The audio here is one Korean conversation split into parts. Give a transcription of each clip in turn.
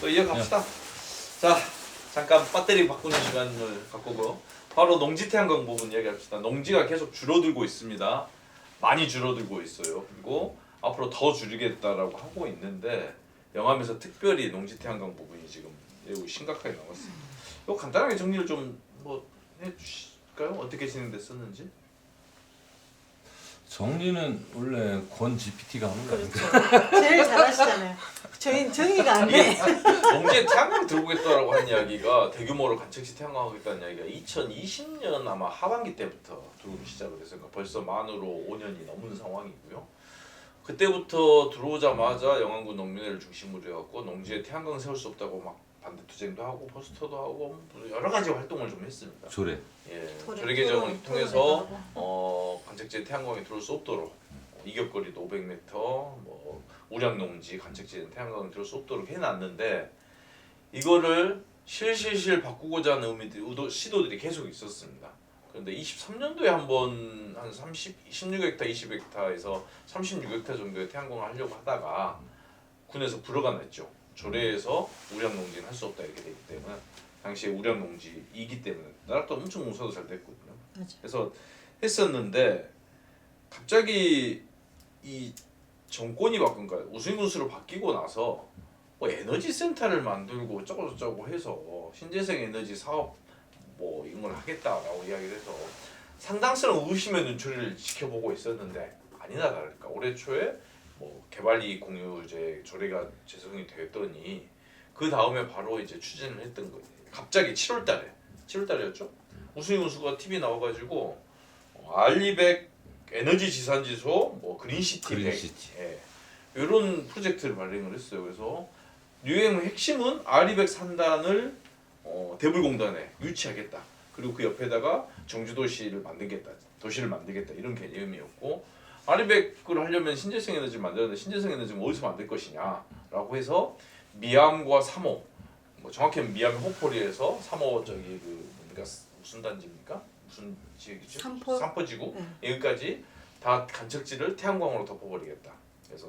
또 이어갑시다. 자, 잠깐 배터리 바꾸는 시간을 갖고요. 바로 농지 태양광 부분 이야기합시다. 농지가 계속 줄어들고 있습니다. 많이 줄어들고 있어요. 그리고 앞으로 더 줄이겠다라고 하고 있는데 영암에서 특별히 농지 태양광 부분이 지금 매우 심각하게 나왔습니다. 이거 간단하게 정리를 좀 뭐 해주실까요? 어떻게 진행됐었는지? 정리는 원래 권 GPT가 하는 거 아닌가? 그렇죠. 제일 잘하시잖아요. 저희는 정리가 안 돼. 농지에 태양광 들어오겠다라고 한 이야기가 대규모로 간척시 태양광하겠다는 이야기가 2020년 아마 하반기 때부터 들어오기 시작을 했어요. 그러니까 벌써 만으로 5년이 넘은 상황이고요. 그때부터 들어오자마자 영암군 농민회를 중심으로 해갖고 농지에 태양광 세울 수 없다고 막 반대 투쟁도 하고 포스터도 하고 여러 가지 활동을 좀 했습니다. 조례. 예, 토론, 조례 개정을 토론, 통해서 토론도 간척지에 태양광이 들어올 수 없도록 이격거리도 500m, 뭐 우량농지 간척지에 태양광이 들어올 수 없도록 해놨는데 이거를 실실실 바꾸고자 하는 시도들이 계속 있었습니다. 그런데 23년도에 한번 한 16헥타, 20헥타에서 36헥타 정도의 태양광을 하려고 하다가 군에서 불허가 났죠. 조례에서 우량농지는 할 수 없다 이렇게 되기 때문에 당시에 우량농지이기 때문에 나라도 엄청 공사도 잘 됐거든요. 맞아. 그래서 했었는데 갑자기 이 정권이 바꾼 거예요. 우수인 군수로 바뀌고 나서 뭐 에너지 센터를 만들고 어쩌고 저쩌고 해서 신재생 에너지 사업 뭐 이런 걸 하겠다라고 이야기를 해서 상당스러운 의심의 눈초리를 지켜보고 있었는데 아니나 다를까 올해 초에 뭐 개발이익 공유제 조례가 제정이 됐더니 그 다음에 바로 이제 추진을 했던 거예요. 갑자기 7월달이었죠. 우수인 군수가 TV 나와가지고 R200 에너지 지산지소, 뭐 그린시티 100 예, 이런 프로젝트를 발행을 했어요. 그래서 유행 핵심은 R200 산단을 대불공단에 유치하겠다. 그리고 그 옆에다가 정주도시를 만들겠다. 도시를 만들겠다. 이런 개념이었고 R200을 하려면 신재생 에너지를 만들었는데 신재생 에너지는 어디서 만들 것이냐라고 해서 미암과 3호, 뭐 정확히는 미암 호포리에서 3호 저기 그 뭡니까 무슨 단지입니까? 무슨 지역이죠? 삼포지구 네. 여기까지 다 간척지를 태양광으로 덮어버리겠다. 그래서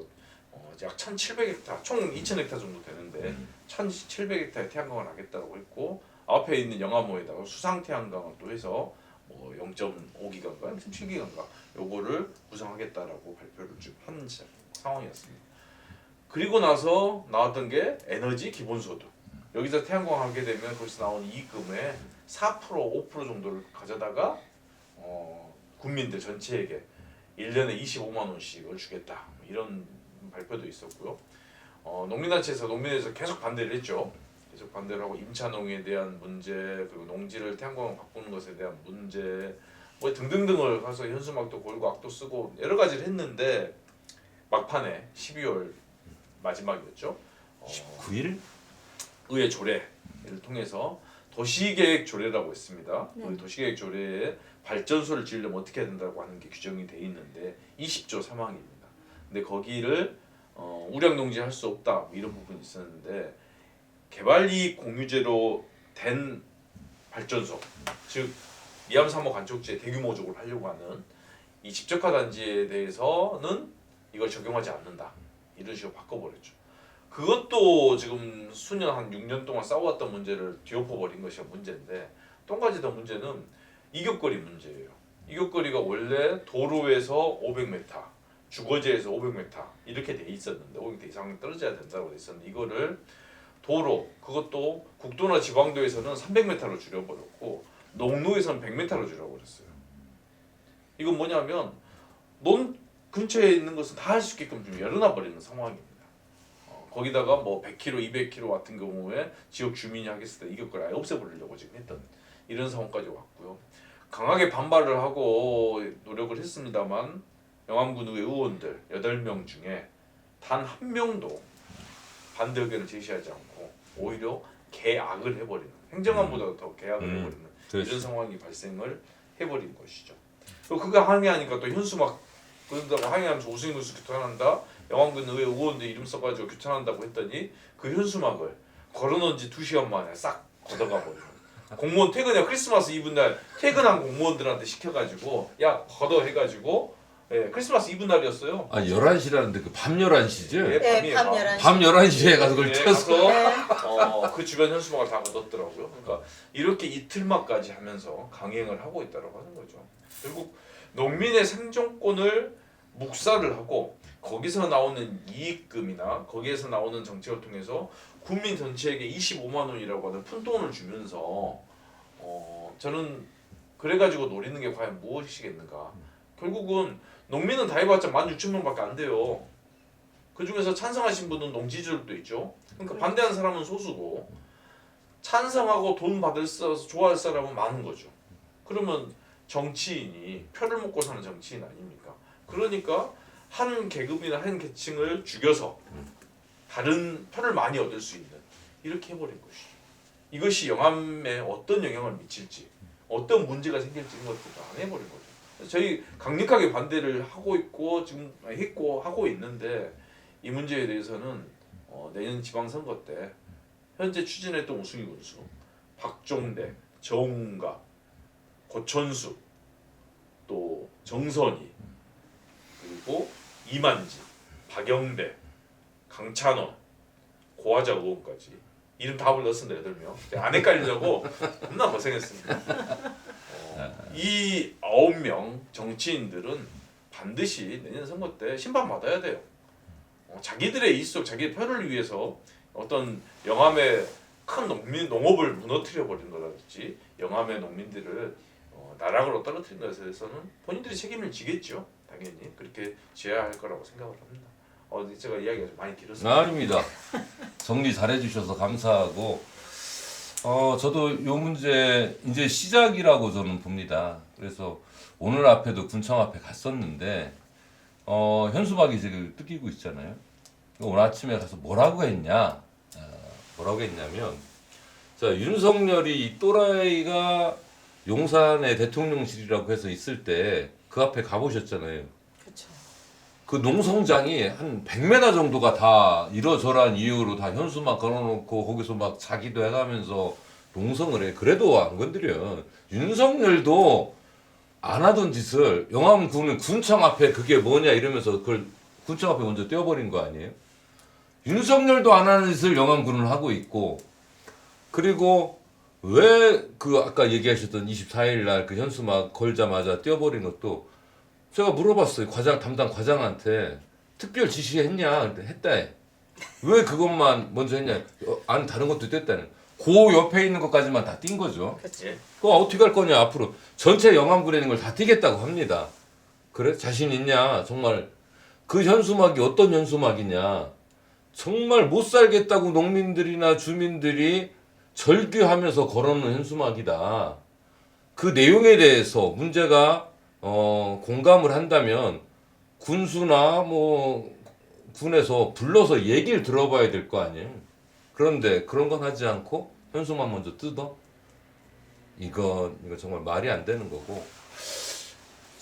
약 1,700헥타, 총 2,000헥타 정도 되는데 1,700헥타의 태양광을 하겠다고 했고 앞에 있는 영암호에다가 수상 태양광을 또 해서 뭐 0.5기가인가 0.7기가인가 요거를 구성하겠다라고 발표를 좀 한 상황이었습니다. 그리고 나서 나왔던 게 에너지 기본소득. 여기서 태양광 하게 되면 거기서 나온 이익금의 4% 5% 정도를 가져다가 국민들 전체에게 1년에 25만 원씩을 주겠다 이런 발표도 있었고요. 농민단체에서 계속 반대를 했죠. 계속 반대를 하고 임차농에 대한 문제 그리고 농지를 태양광으로 바꾸는 것에 대한 문제 뭐 등등등을 가서 현수막도 걸고 악도 쓰고 여러 가지를 했는데 막판에 12월 마지막이었죠. 19일? 의회 조례를 통해서 도시계획 조례라고 있습니다. 네. 그 도시계획 조례에 발전소를 지으려면 어떻게 해야 된다고 하는 게 규정이 돼 있는데 20조 3항입니다. 근데 거기를 우량농지 할 수 없다 뭐 이런 부분이 있었는데 개발이익 공유제로 된 발전소 즉 미암 3호 간척지에 대규모적으로 하려고 하는 이 집적화 단지에 대해서는 이걸 적용하지 않는다 이런 식으로 바꿔버렸죠. 그것도 지금 수년 한 6년 동안 싸워왔던 문제를 뒤엎어버린 것이 문제인데 또 한 가지 더 문제는 이격거리 문제예요. 이격거리가 원래 도로에서 500m, 주거지에서 500m 이렇게 돼 있었는데 500m 이상 떨어져야 된다고 돼 있었는데 이거를 도로 그것도 국도나 지방도에서는 300m로 줄여버렸고 농로에서는 100m로 줄여버렸어요. 이건 뭐냐면 논 근처에 있는 것은 다 할 수 있게끔 좀 열어놔버리는 상황입니다. 거기다가 뭐 100km, 200km 같은 경우에 지역 주민이 하겠을 때 이격거리 아예 없애버리려고 지금 했던 이런 상황까지 왔고요. 강하게 반발을 하고 노력을 했습니다만 영암군 의회 의원들 8명 중에 단 한 명도 반대 의견을 제시하지 않고 오히려 개악을 해버리는 행정안보다 더 개악을 해버리는 이런 상황이 발생을 해버린 것이죠. 그거 항의하니까 또 현수막 그런다고 항의하면서 우수인 군수 규탄한다. 영암군 의회 의원들 이름 써가지고 규탄한다고 했더니 그 현수막을 걸어놓은 지 2시간 만에 싹 걷어가 버리는 공무원 퇴근해 크리스마스 이브 날 퇴근한 공무원들한테 시켜가지고 야 걷어 해가지고 예, 크리스마스 이브 날이었어요. 아 11시라는데 그 밤 11시죠? 예, 네, 밤이에요. 밤 11시. 밤 11시에 가서 그걸 예, 쳤어. 가서 그 주변 현수막을 다 걷었더라고요. 그러니까 이렇게 이틀마까지 하면서 강행을 하고 있다고 하는 거죠. 결국 농민의 생존권을 묵살을 하고 거기서 나오는 이익금이나 거기에서 나오는 정책을 통해서 국민 전체에게 25만 원이라고 하는 푼돈을 주면서 저는 그래가지고 노리는 게 과연 무엇이겠는가. 결국은 농민은 다 해봤자 16,000명밖에 안 돼요. 그 중에서 찬성하신 분은 농지주들도 있죠. 그러니까 반대하는 사람은 소수고 찬성하고 돈 받을 좋아할 사람은 많은 거죠. 그러면 정치인이 표를 먹고 사는 정치인 아닙니까? 그러니까 한 계급이나 한 계층을 죽여서 다른 표를 많이 얻을 수 있는 이렇게 해버린 것이죠. 이것이 영암에 어떤 영향을 미칠지 어떤 문제가 생길지 이런 것도 다 안 해버린 거죠. 그래서 저희 강력하게 반대를 하고 있고 지금 하고 있는데 이 문제에 대해서는 내년 지방선거 때 현재 추진했던 우승희 군수, 박종대, 정운가, 고천수, 또 정선희, 그리고 이만지, 박영대, 강찬원, 고화자 의원까지 이름 다 불렀습니다. 8명. 안 헷갈리려고 겁나 고생했습니다. 이 9명 정치인들은 반드시 내년 선거 때 심판받아야 돼요. 자기들의 일속, 자기의 표를 위해서 어떤 영암의 큰 농업을 무너뜨려 버린 거라든지 영암의 농민들을 나락으로 떨어뜨린 것에 대해서는 본인들이 책임을 지겠죠. 당연히 그렇게 지어야 할 거라고 생각을 합니다. 제가 이야기가 좀 많이 길었습니다. 아닙니다. 정리 잘해주셔서 감사하고 저도 요 문제 이제 시작이라고 저는 봅니다. 그래서 오늘 앞에도 군청 앞에 갔었는데 현수막이 지금 뜯기고 있잖아요. 오늘 아침에 가서 뭐라고 했냐? 뭐라고 했냐면 자 윤석열이 이 또라이가 용산의 대통령실이라고 해서 있을 때 그 앞에 가보셨잖아요. 그렇죠. 그 농성장이 한 100m 정도가 다 이러저러한 이유로 다 현수막 걸어놓고 거기서 막 자기도 해가면서 농성을 해. 그래도 안 건드려. 윤석열도 안 하던 짓을 영암군은 군청 앞에 그게 뭐냐 이러면서 그걸 군청 앞에 먼저 떼어버린 거 아니에요? 윤석열도 안 하는 짓을 영암군은 하고 있고 그리고 왜 그 아까 얘기하셨던 24일 날 그 현수막 걸자마자 떼어버린 것도 제가 물어봤어요. 담당 과장한테 특별 지시했냐? 했다 해. 왜 그것만 먼저 했냐? 안 다른 것도 뗐다는. 그 옆에 있는 것까지만 다 띈 거죠. 그렇죠. 그거 어떻게 할 거냐 앞으로 전체 영암군에 있는 걸 다 띄겠다고 합니다. 그래? 자신 있냐? 정말 그 현수막이 어떤 현수막이냐? 정말 못 살겠다고 농민들이나 주민들이 절규하면서 걸어놓은 현수막이다. 그 내용에 대해서 문제가 공감을 한다면 군수나 뭐 군에서 불러서 얘기를 들어봐야 될 거 아니에요. 그런데 그런 건 하지 않고 현수막 먼저 뜯어? 이거 정말 말이 안 되는 거고.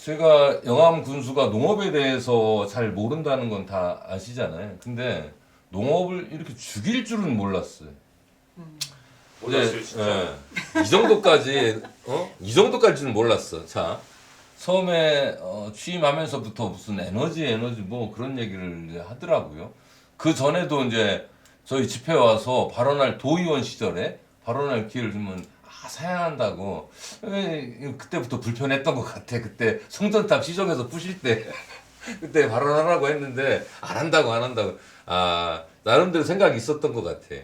제가 영암 군수가 농업에 대해서 잘 모른다는 건 다 아시잖아요. 근데 농업을 이렇게 죽일 줄은 몰랐어요. 몰랐어요, 진짜. 이 정도까지 이 정도까지는 몰랐어. 자 처음에 취임하면서부터 무슨 에너지 뭐 그런 얘기를 하더라고요. 그 전에도 이제 저희 집회 와서 발언할 도의원 시절에 발언할 기회를 주면 사양한다고 그때부터 불편했던 것 같아. 그때 성전탑 시정에서 부실 때 그때 발언하라고 했는데 안 한다고 나름대로 생각이 있었던 것 같아.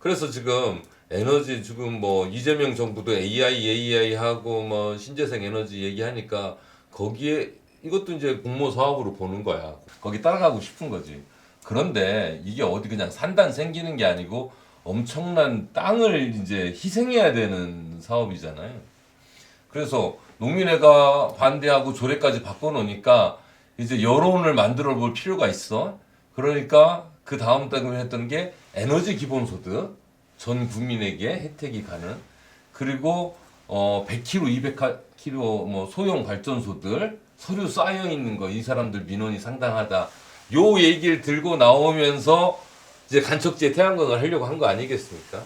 그래서 지금 에너지 지금 뭐 이재명 정부도 AI 하고 뭐 신재생 에너지 얘기하니까 거기에 이것도 이제 공모 사업으로 보는 거야. 거기 따라가고 싶은 거지. 그런데 이게 어디 그냥 산단 생기는 게 아니고 엄청난 땅을 이제 희생해야 되는 사업이잖아요. 그래서 농민회가 반대하고 조례까지 바꿔놓으니까 이제 여론을 만들어 볼 필요가 있어. 그러니까 그 다음 단계로 했던 게 에너지 기본소득. 전 국민에게 혜택이 가는 그리고 100kg, 200kg 뭐 소형 발전소들 서류 쌓여 있는 거 이 사람들 민원이 상당하다. 요 얘기를 들고 나오면서 이제 간척지에 태양광을 하려고 한 거 아니겠습니까?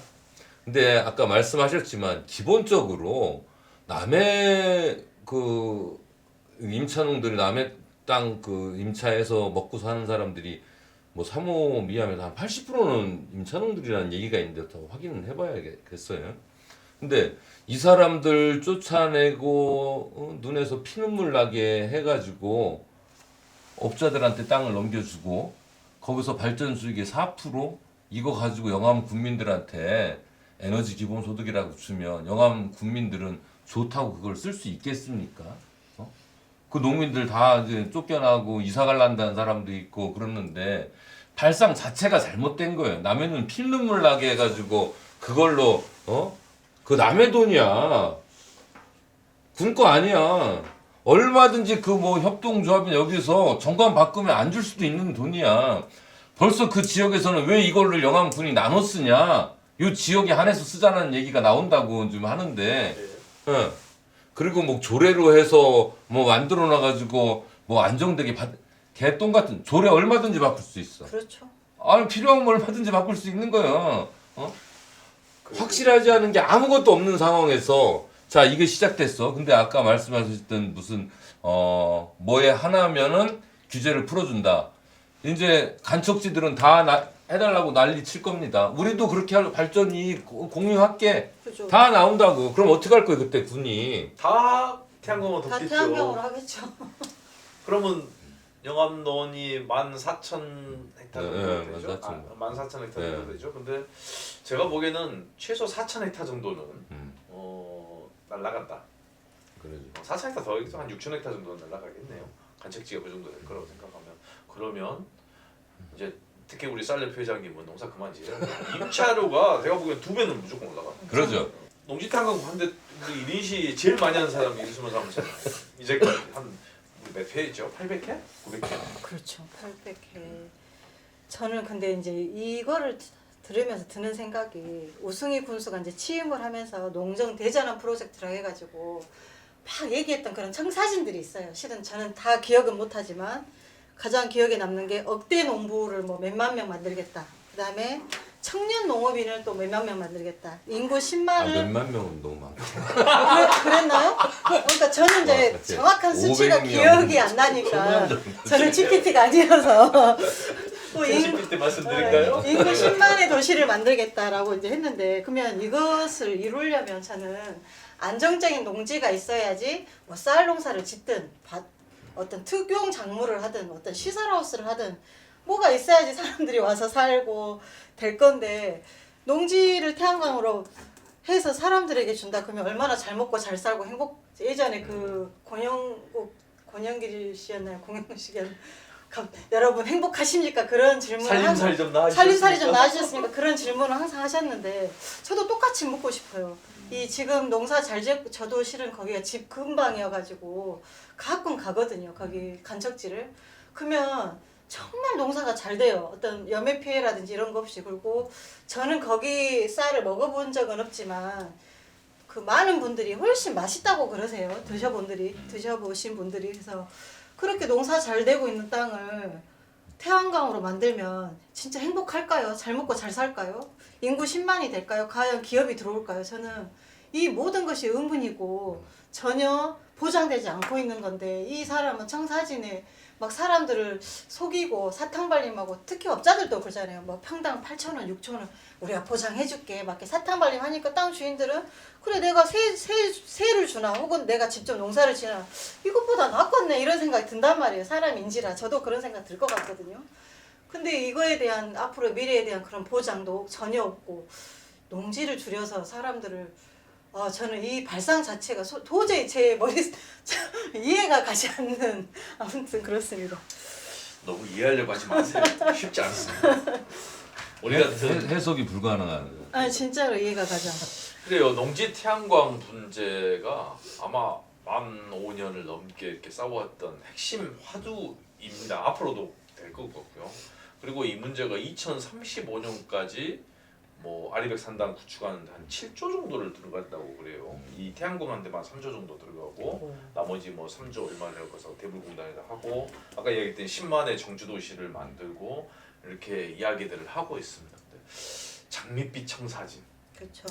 근데 아까 말씀하셨지만 기본적으로 남의 그 임차농들이 남의 땅 그 임차해서 먹고 사는 사람들이 뭐 사모 미하면 한 80%는 임차농들이라는 얘기가 있는데 더 확인을 해봐야겠어요. 근데 이 사람들 쫓아내고 눈에서 피눈물 나게 해가지고 업자들한테 땅을 넘겨주고 거기서 발전 수익의 4% 이거 가지고 영암 국민들한테 에너지 기본소득이라고 주면 영암 국민들은 좋다고 그걸 쓸 수 있겠습니까? 어? 그 농민들 다 이제 쫓겨나고 이사 갈란다는 사람도 있고 그러는데 발상 자체가 잘못된 거예요. 남의 눈 피눈물 나게 해가지고 그걸로 그 남의 돈이야. 군 거 아니야. 얼마든지 그 뭐 협동조합이 여기서 정관 바꾸면 안 줄 수도 있는 돈이야. 벌써 그 지역에서는 왜 이걸로 영암군이 나눠 쓰냐? 요 지역에 한해서 쓰자는 얘기가 나온다고 좀 하는데, 예. 그리고 뭐 조례로 해서 뭐 만들어 놔가지고 뭐 안정되게 개똥 같은 조례 얼마든지 바꿀 수 있어. 그렇죠. 아니 필요하면 얼마든지 바꿀 수 있는 거예요. 확실하지 않은 게 아무것도 없는 상황에서 자 이게 시작됐어. 근데 아까 말씀하셨던 무슨 뭐에 하나면은 규제를 풀어준다. 이제 간척지들은 다 해달라고 난리 칠 겁니다. 우리도 그렇게 할 발전이 공유할게 그죠. 다 나온다고. 그럼 어떻게 할 거예요 그때 군이? 다 태양광으로 다 덮겠죠. 태양광으로 하겠죠. 그러면 영암논이 14,000 헥타르 정도 되죠? 14,000. 14,000 헥타르 네. 정도 되죠. 근데 제가 보기에는 최소 4,000 헥타르 정도는 날라간다. 그러죠. 4,000 헥타르 더 있어 한 6,000 헥타르 정도는 날라가겠네요. 간척지가 그 정도 될 거라고 생각하면 그러면 이제 특히 우리 쌀레 회장님은 농사 그만 지어요. 임차료가 내가 보기엔 2배는 무조건 올라가. 그러죠. 농지탄광 하는데 우리 1인시 제일 많이 하는 사람이 이수만 사무잖아요. 이제까지 몇 회였죠? 800회? 900회? 그렇죠. 800회. 저는 근데 이제 이거를 들으면서 드는 생각이 우승희 군수가 이제 취임을 하면서 농정 대전환 프로젝트라고 해가지고 막 얘기했던 그런 청사진들이 있어요. 실은 저는 다 기억은 못하지만 가장 기억에 남는 게 억대 농부를 뭐 몇만 명 만들겠다. 그 다음에 청년 농업인을 또 몇만 명 만들겠다. 인구 10만을 몇만 명은 너무 많고. 그랬나요? 그러니까 저는 이제 그치. 정확한 수치가 500명. 기억이 안 나니까 저는 GPT가 아니어서 뭐 GPT 때 말씀드릴까요? 인구 10만의 도시를 만들겠다라고 이제 했는데 그러면 이것을 이루려면 저는 안정적인 농지가 있어야지 뭐 쌀 농사를 짓든 어떤 특용 작물을 하든 어떤 시설하우스를 하든 뭐가 있어야지 사람들이 와서 살고 될 건데 농지를 태양광으로 해서 사람들에게 준다 그러면 얼마나 잘 먹고 잘 살고 예전에 그 권영길 씨였나요? 공영길 씨였나요? 여러분 행복하십니까? 그런 질문을 살림살이 좀 나아지셨습니까? 살림살이 좀 나아지셨습니까? 그런 질문을 항상 하셨는데 저도 똑같이 묻고 싶어요. 이 지금 농사 잘 짓고 저도 실은 거기가 집 근방이어가지고 가끔 가거든요. 거기 간척지를. 그러면 정말 농사가 잘 돼요. 어떤 염해 피해라든지 이런 거 없이. 그리고 저는 거기 쌀을 먹어본 적은 없지만 그 많은 분들이 훨씬 맛있다고 그러세요. 드셔보신 분들이. 그래서 그렇게 농사 잘 되고 있는 땅을 태양광으로 만들면 진짜 행복할까요? 잘 먹고 잘 살까요? 인구 10만이 될까요? 과연 기업이 들어올까요? 저는 이 모든 것이 의문이고 전혀 보장되지 않고 있는 건데 이 사람은 청사진에 막 사람들을 속이고 사탕발림하고 특히 업자들도 그러잖아요. 뭐 평당 8,000원, 6,000원 우리가 보장해줄게. 막 이렇게 사탕발림 하니까 땅 주인들은 그래 내가 세를 주나 혹은 내가 직접 농사를 지나 이것보다 낫겠네 이런 생각이 든단 말이에요. 사람인지라 저도 그런 생각 들 것 같거든요. 근데 이거에 대한 앞으로 미래에 대한 그런 보장도 전혀 없고 농지를 줄여서 사람들을 저는 이 발상 자체가 도저히 제 머리 이해가 가지 않는 아무튼 그렇습니다. 너무 이해하려고 하지 마세요. 쉽지 않습니다. 우리 같은 해석이 불가능한. 아니 진짜로 이해가 가지 않아. 그래요. 농지 태양광 분재가 아마 만 5년을 넘게 이렇게 싸워왔던 핵심 화두입니다. 앞으로도 될 것 같고요. 그리고 이 문제가 2035년까지 뭐 아리백 산당 구축하는데 한 7조 정도를 들어간다고 그래요. 이 태양광한테만 3조 정도 들어가고 나머지 뭐 3조 얼마를 해서 대물공단에다 하고 아까 얘기했던 10만의 정주도시를 만들고 이렇게 이야기들을 하고 있습니다. 근데 장밋빛 청사진. 그렇죠.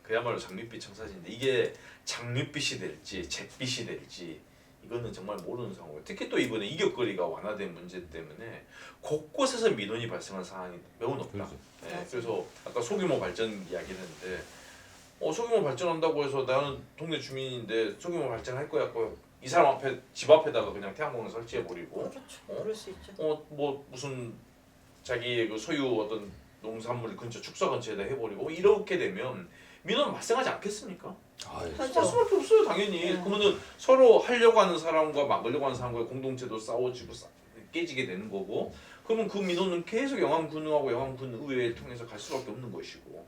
그야말로 장밋빛 청사진인데 이게 장밋빛이 될지 잿빛이 될지 이거는 정말 모르는 상황이에요. 특히 또 이번에 이격거리가 완화된 문제 때문에 곳곳에서 민원이 발생한 상황이 매우 높다. 그렇죠. 네, 그래서 아까 소규모 발전 이야기를 했는데 소규모 발전한다고 해서 나는 동네 주민인데 소규모 발전할 거야. 이 사람 앞에 집 앞에다가 그냥 태양광을 설치해 버리고 그렇죠. 그럴 수 있죠. 뭐 무슨 자기의 그 소유 어떤 농산물 근처 축사 근처에다 해버리고 이렇게 되면 민원 발생하지 않겠습니까? 아유, 하죠. 할 수밖에 없어요 당연히. 네. 그러면은 서로 하려고 하는 사람과 막으려고 하는 사람과의 공동체도 싸워지고 깨지게 되는 거고 그러면 그 민원은 계속 영암군하고 영암군의회를 통해서 갈 수밖에 없는 것이고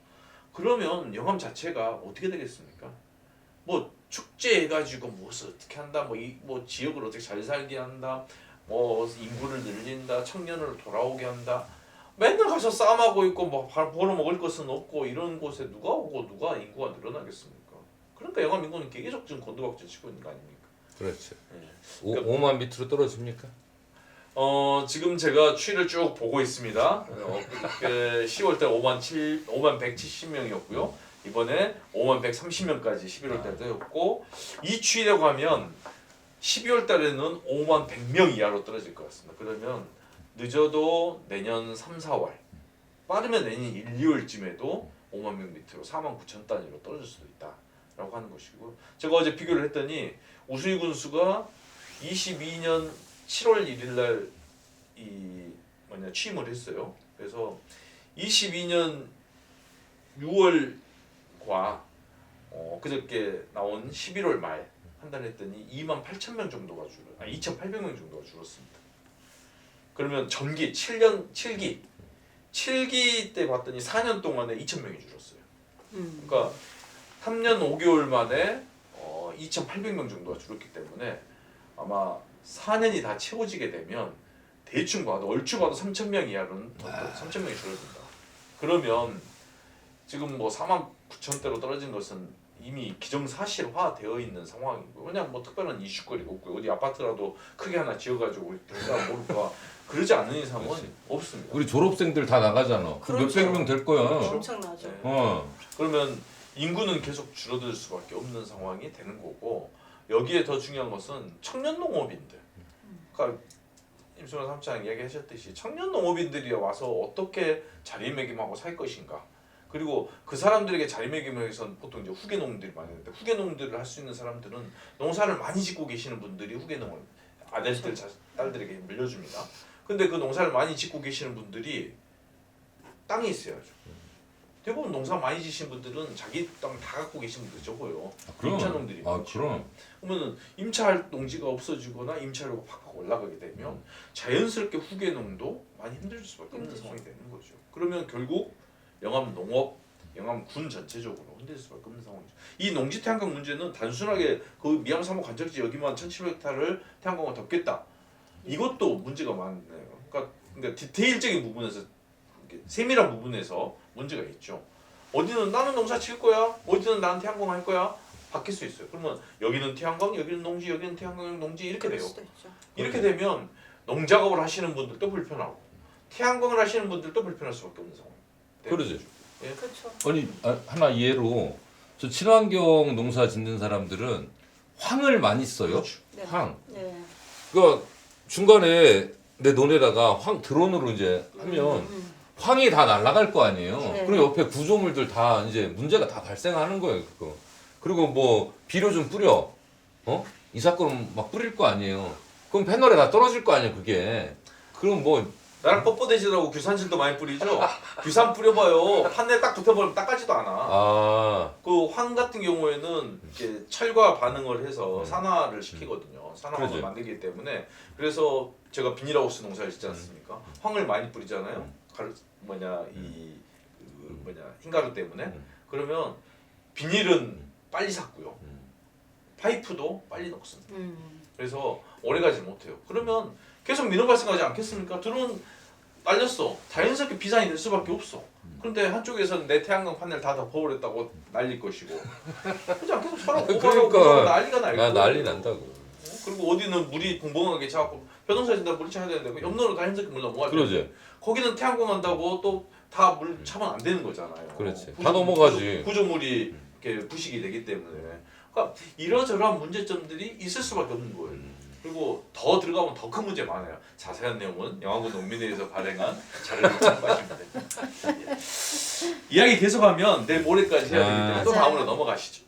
그러면 영암 자체가 어떻게 되겠습니까? 뭐 축제 해가지고 무엇을 어떻게 한다 뭐 지역을 어떻게 잘 살게 한다 뭐 인구를 늘린다 청년을 돌아오게 한다 맨날 가서 싸움하고 있고 뭐 벌어 먹을 것은 없고 이런 곳에 누가 오고 누가 인구가 늘어나겠습니까? 그러니까 영암 인구는 계속 지금 곤두박질 치고 있는 거 아닙니까? 그렇죠. 네. 5만 밑으로 떨어집니까? 지금 제가 추이를 쭉 보고 있습니다. 10월달 5만 170명이었고요. 이번에 5만 130명까지 11월달 되었고 이 추이라고 하면 12월달에는 5만 100명 이하로 떨어질 것 같습니다. 그러면 늦어도 내년 3, 4월 빠르면 내년 1, 2월쯤에도 5만 명 밑으로 4만 9천 단위로 떨어질 수도 있다라고 하는 것이고 제가 어제 비교를 했더니 우수희 군수가 22년 7월 1일 날 취임을 했어요. 그래서 22년 6월과 그저께 나온 11월 말 한 달 했더니 2만 8천 명 정도가 2,800명 정도가 줄었습니다. 그러면 전기 7기 때 봤더니 4년 동안에 2,000명이 줄었어요. 그러니까 3년 5개월 만에 2,800명 정도가 줄었기 때문에 아마 4년이 다 채워지게 되면 대충 봐도 얼추 봐도 3,000명 이하로는 3,000명이 줄어든다. 그러면 지금 뭐 4만 9천대로 떨어진 것은 이미 기정사실화 되어 있는 상황이고 그냥 뭐 특별한 이슈거리가 없고 어디 아파트라도 크게 하나 지어가지고 별다른 모를까 그러지 않는 이상은 그렇지. 없습니다. 우리 졸업생들 다 나가잖아. 그렇죠. 몇백 명 될 거야. 엄청나죠. 네. 그러면 인구는 계속 줄어들 수밖에 없는 상황이 되는 거고 여기에 더 중요한 것은 청년 농업인들. 그러니까 임순환 사무장 이야기하셨듯이 청년 농업인들이 와서 어떻게 자리매김하고 살 것인가. 그리고 그 사람들에게 자리매김을 위해서는 보통 이제 후계농들이 많이 있는데 후계농들을 할 수 있는 사람들은 농사를 많이 짓고 계시는 분들이 후계농을 아들들 딸들에게 물려줍니다. 근데 그 농사를 많이 짓고 계시는 분들이 땅이 있어야죠. 대부분 농사 많이 지신 분들은 자기 땅 다 갖고 계신 분들 적어요. 그럼. 임차농들이 많죠. 그럼. 그러면은 임차할 농지가 없어지거나 임차료가 팍팍 올라가게 되면 자연스럽게 후계농도 많이 힘들 수밖에 없는 상황이 되는 거죠. 그러면 결국 영암 농업, 영암 군 전체적으로 흔들 수밖에 없는 상황이죠. 이 농지 태양광 문제는 단순하게 그 미암 3호 관적지 여기만 1,700헥타를 태양광을 덮겠다. 이것도 문제가 많네요. 그러니까 디테일적인 부분에서 세밀한 부분에서 문제가 있죠. 어디는 나는 농사 칠 거야, 어디는 나는 태양광 할 거야 바뀔 수 있어요. 그러면 여기는 태양광, 여기는 농지, 여기는 태양광, 농지 이렇게 돼요. 이렇게 되면 농작업을 하시는 분들도 불편하고 태양광을 하시는 분들도 불편할 수밖에 없는 상황. 그러지. 예. 그렇죠. 아니 하나 예로 저 친환경 농사 짓는 사람들은 황을 많이 써요. 그렇죠. 네. 황. 네. 그러니까 중간에 내 논에다가 황 드론으로 이제 하면 황이 다 날아갈 거 아니에요. 네. 그리고 옆에 구조물들 다 이제 문제가 다 발생하는 거예요. 그거. 그리고 뭐 비료 좀 뿌려. 이 사건 막 뿌릴 거 아니에요. 그럼 패널에 다 떨어질 거 아니에요. 그게. 그럼 뭐 나랑 뻣뻣해지라고 규산질도 많이 뿌리죠. 규산 뿌려봐요. 판넬 딱 붙어버리면 닦아지도 않아. 그 황 같은 경우에는 이렇게 철과 반응을 해서 산화를 시키거든요. 산화를 그러지. 만들기 때문에 그래서 제가 비닐하우스 농사를 짓지 않습니까? 황을 많이 뿌리잖아요. 흰가루 때문에. 그러면 비닐은 빨리 삭고요. 파이프도 빨리 녹습니다. 그래서 오래가지 못해요. 그러면 계속 민원 발생하지 않겠습니까? 드론 날렸어. 자연스럽게 비산이 될 수밖에 없어. 그런데 한쪽에서는 내 태양광 판넬 다 덮어버렸다고 날릴 것이고 그렇지 않겠어? 서로 그러니까. 오버하고 난리가 날 거고. 난리 난다고. 그리고 어디는 물이 붕붕하게 차고 변호사 진다 물이 차야 되는데 옆로로 자연스럽게 물 넘어가야 그러지. 되는데 거기는 태양광 한다고 또 다 물 차면 안 되는 거잖아요. 그렇지. 다 넘어가지. 구조물이 이렇게 부식이 되기 때문에 그러니까 이러저러한 문제점들이 있을 수밖에 없는 거예요. 그리고 더 들어가면 더 큰 문제 많아요. 자세한 내용은 영화군 농민회에서 발행한 자료를 참고하시면 됩니다. 이야기 계속하면 내일 모레까지 해야 되기 때문에 또 맞아요. 다음으로 넘어가시죠.